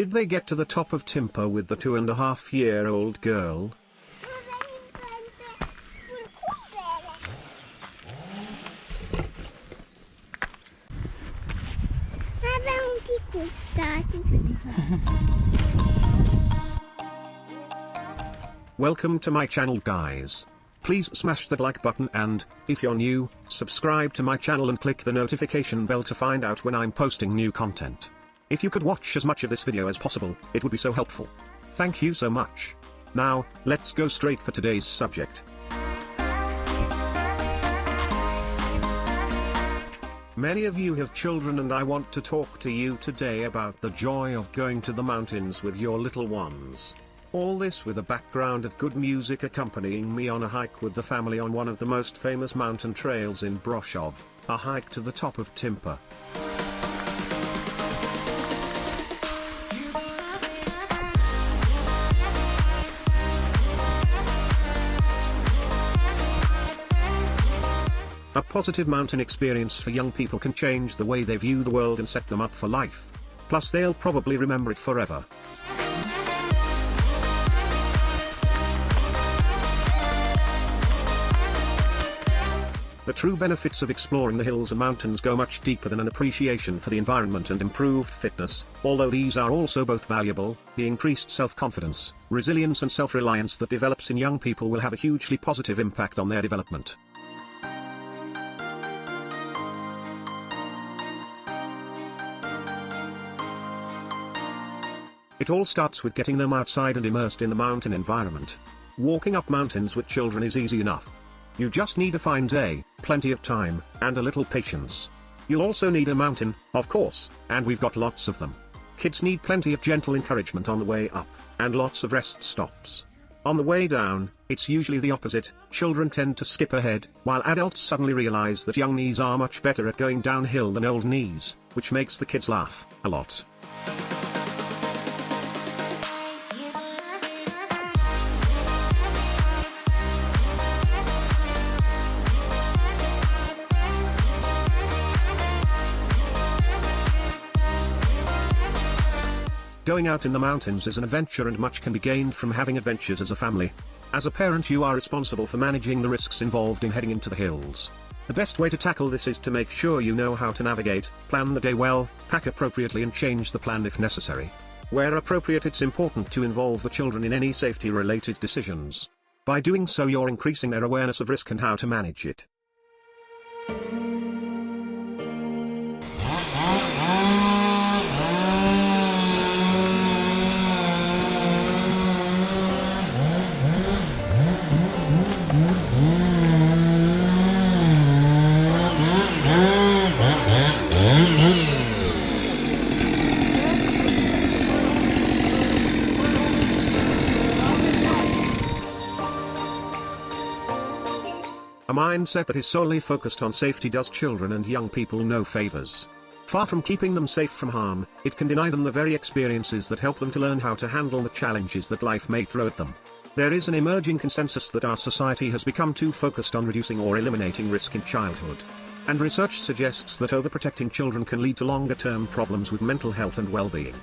did they get to the top of Timper with the 2.5-year-old girl? Welcome to my channel, guys. Please smash that like button and, if you're new, subscribe to my channel and click the notification bell to find out when I'm posting new content. If you could watch as much of this video as possible, it would be so helpful. Thank you so much. Now, let's go straight for today's subject. Many of you have children, and I want to talk to you today about the joy of going to the mountains with your little ones. All this with a background of good music accompanying me on a hike with the family on one of the most famous mountain trails in Broshov, a hike to the top of Timper. A positive mountain experience for young people can change the way they view the world and set them up for life. Plus, they'll probably remember it forever. The true benefits of exploring the hills and mountains go much deeper than an appreciation for the environment and improved fitness, although these are also both valuable. The increased self-confidence, resilience and self-reliance that develops in young people will have a hugely positive impact on their development. It all starts with getting them outside and immersed in the mountain environment. Walking up mountains with children is easy enough. You just need a fine day, plenty of time, and a little patience. You'll also need a mountain, of course, and we've got lots of them. Kids need plenty of gentle encouragement on the way up, and lots of rest stops. On the way down, it's usually the opposite. Children tend to skip ahead, while adults suddenly realize that young knees are much better at going downhill than old knees, which makes the kids laugh a lot. Going out in the mountains is an adventure, and much can be gained from having adventures as a family. As a parent, you are responsible for managing the risks involved in heading into the hills. The best way to tackle this is to make sure you know how to navigate, plan the day well, pack appropriately and change the plan if necessary. Where appropriate, it's important to involve the children in any safety-related decisions. By doing so, you're increasing their awareness of risk and how to manage it. A mindset that is solely focused on safety does children and young people no favors. Far from keeping them safe from harm, it can deny them the very experiences that help them to learn how to handle the challenges that life may throw at them. There is an emerging consensus that our society has become too focused on reducing or eliminating risk in childhood. And research suggests that overprotecting children can lead to longer-term problems with mental health and well-being.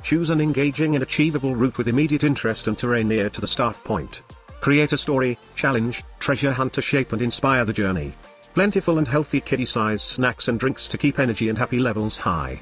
Choose an engaging and achievable route with immediate interest and terrain near to the start point. Create a story, challenge, treasure hunt to shape and inspire the journey. Plentiful and healthy kiddie-sized snacks and drinks to keep energy and happy levels high.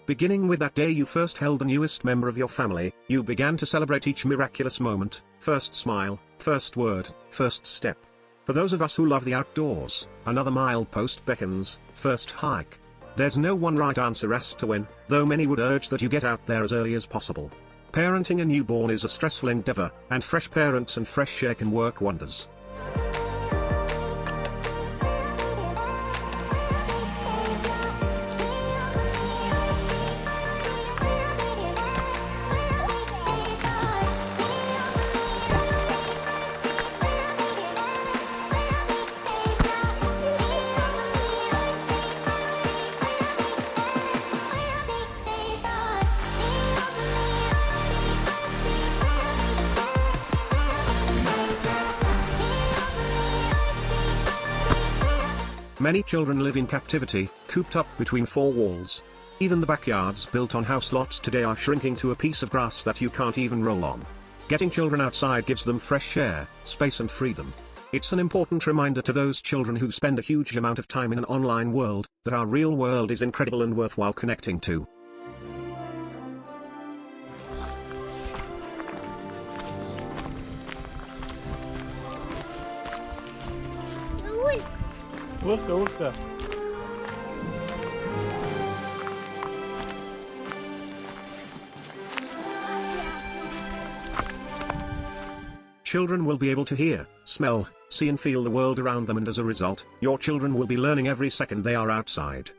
Beginning with that day you first held the newest member of your family, you began to celebrate each miraculous moment, first smile, first word, first step. For those of us who love the outdoors, another milepost beckons, first hike. There's no one right answer as to when, though many would urge that you get out there as early as possible. Parenting a newborn is a stressful endeavor, and fresh parents and fresh air can work wonders. Many children live in captivity, cooped up between four walls. Even the backyards built on house lots today are shrinking to a piece of grass that you can't even roll on. Getting children outside gives them fresh air, space and freedom. It's an important reminder to those children who spend a huge amount of time in an online world, that our real world is incredible and worthwhile connecting to. Let's go. Children will be able to hear, smell, see and feel the world around them, and as a result, your children will be learning every second they are outside.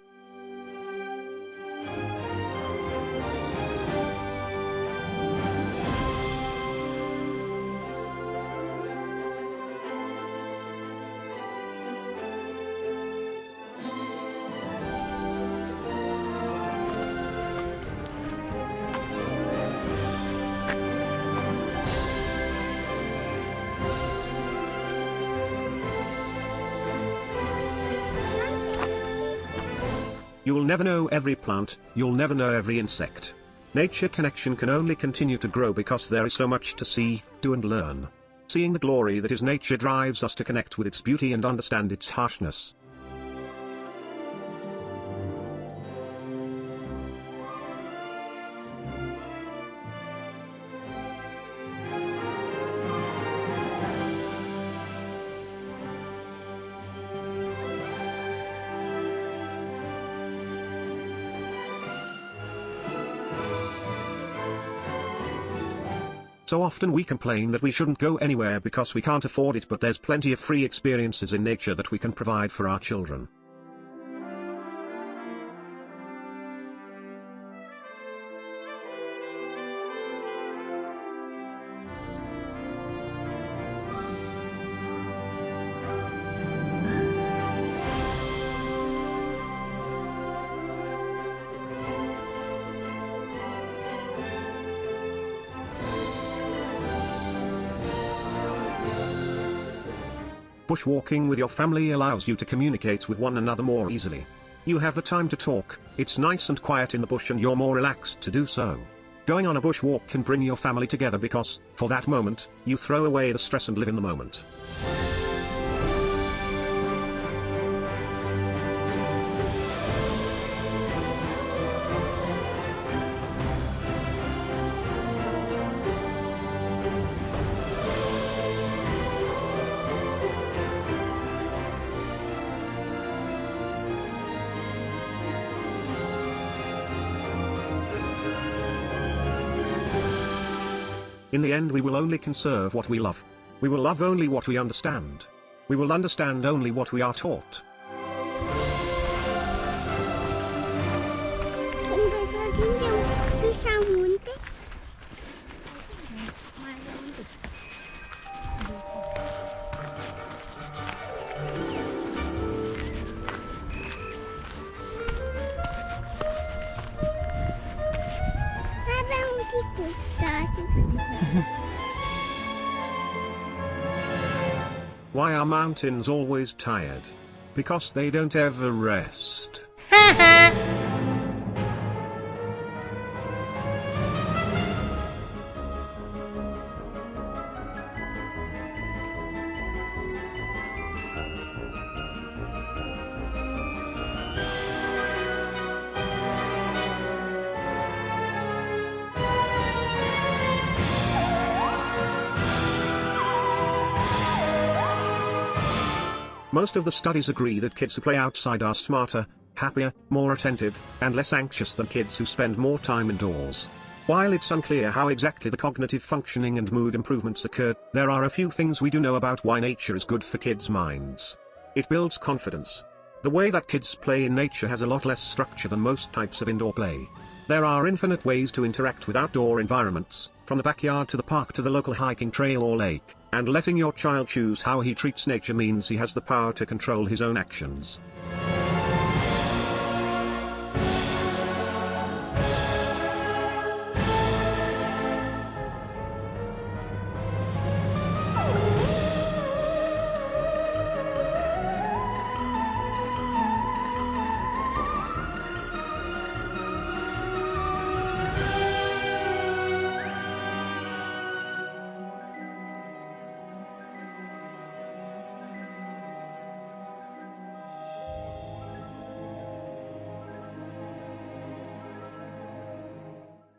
You'll never know every plant, you'll never know every insect. Nature connection can only continue to grow because there is so much to see, do and learn. Seeing the glory that is nature drives us to connect with its beauty and understand its harshness. So often we complain that we shouldn't go anywhere because we can't afford it, but there's plenty of free experiences in nature that we can provide for our children. Bushwalking with your family allows you to communicate with one another more easily. You have the time to talk, it's nice and quiet in the bush and you're more relaxed to do so. Going on a bushwalk can bring your family together because, for that moment, you throw away the stress and live in the moment. In the end, we will only conserve what we love. We will love only what we understand. We will understand only what we are taught. Why are mountains always tired? Because they don't ever rest. Most of the studies agree that kids who play outside are smarter, happier, more attentive, and less anxious than kids who spend more time indoors. While it's unclear how exactly the cognitive functioning and mood improvements occur, there are a few things we do know about why nature is good for kids' minds. It builds confidence. The way that kids play in nature has a lot less structure than most types of indoor play. There are infinite ways to interact with outdoor environments, from the backyard to the park to the local hiking trail or lake, and letting your child choose how he treats nature means he has the power to control his own actions.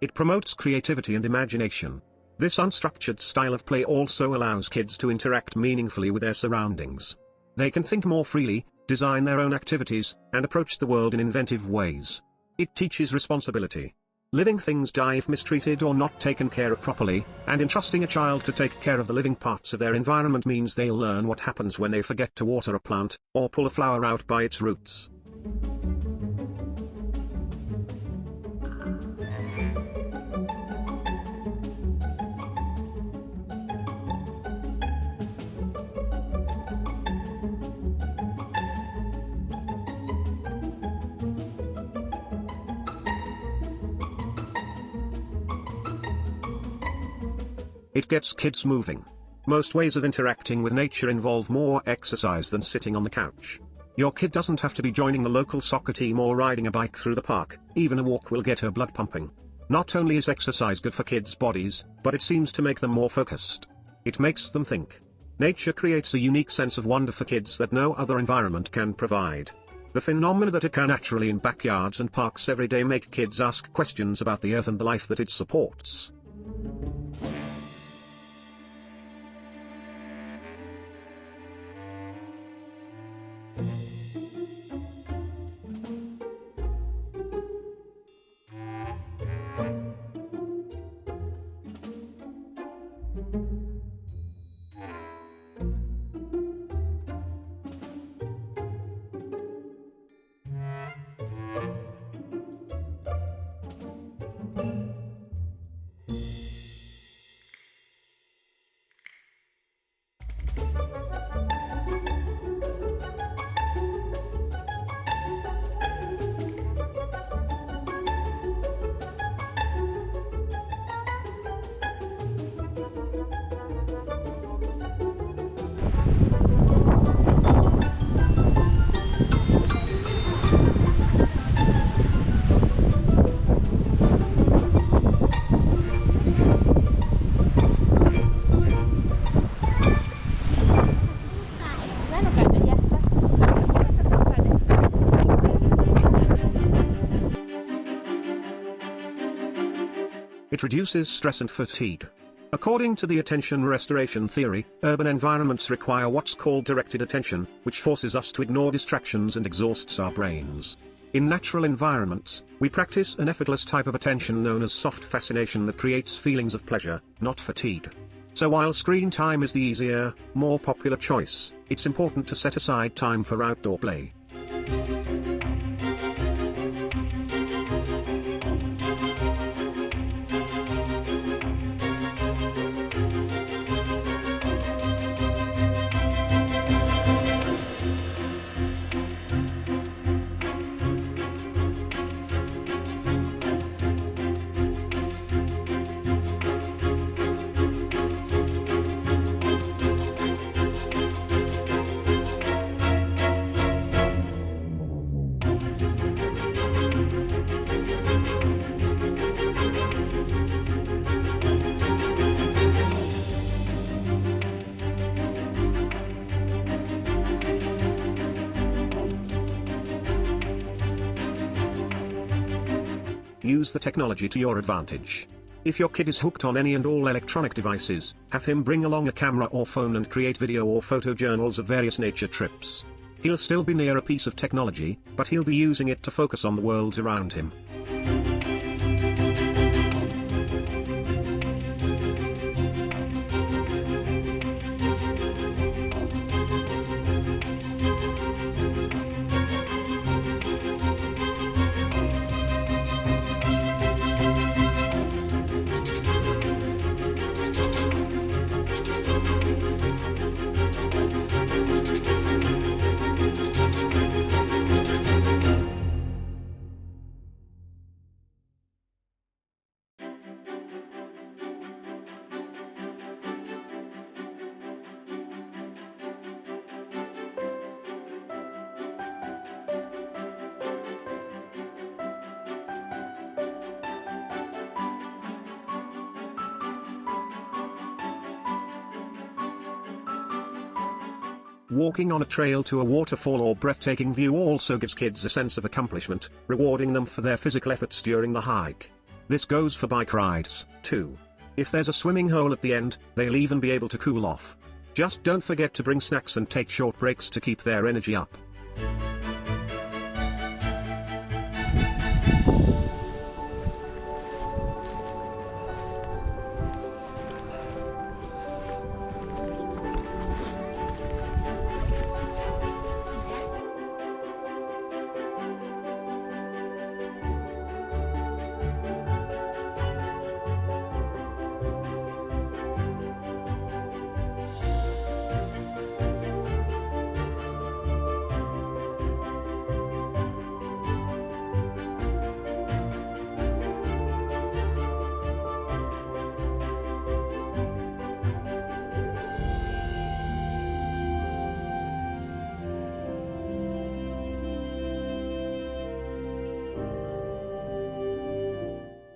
It promotes creativity and imagination. This unstructured style of play also allows kids to interact meaningfully with their surroundings. They can think more freely, design their own activities, and approach the world in inventive ways. It teaches responsibility. Living things die if mistreated or not taken care of properly, and entrusting a child to take care of the living parts of their environment means they'll learn what happens when they forget to water a plant, or pull a flower out by its roots. It gets kids moving. Most ways of interacting with nature involve more exercise than sitting on the couch. Your kid doesn't have to be joining the local soccer team or riding a bike through the park, even a walk will get her blood pumping. Not only is exercise good for kids' bodies, but it seems to make them more focused. It makes them think. Nature creates a unique sense of wonder for kids that no other environment can provide. The phenomena that occur naturally in backyards and parks every day make kids ask questions about the earth and the life that it supports. It reduces stress and fatigue. According to the attention restoration theory, urban environments require what's called directed attention, which forces us to ignore distractions and exhausts our brains. In natural environments, we practice an effortless type of attention known as soft fascination that creates feelings of pleasure, not fatigue. So while screen time is the easier, more popular choice, it's important to set aside time for outdoor play. Use the technology to your advantage. If your kid is hooked on any and all electronic devices, have him bring along a camera or phone and create video or photo journals of various nature trips. He'll still be near a piece of technology, but he'll be using it to focus on the world around him. Walking on a trail to a waterfall or breathtaking view also gives kids a sense of accomplishment, rewarding them for their physical efforts during the hike. This goes for bike rides, too. If there's a swimming hole at the end, they'll even be able to cool off. Just don't forget to bring snacks and take short breaks to keep their energy up.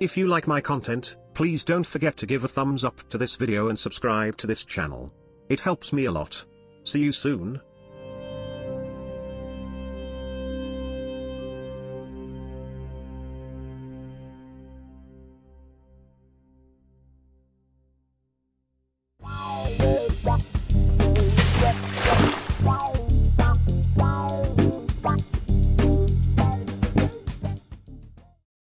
If you like my content, please don't forget to give a thumbs up to this video and subscribe to this channel. It helps me a lot. See you soon.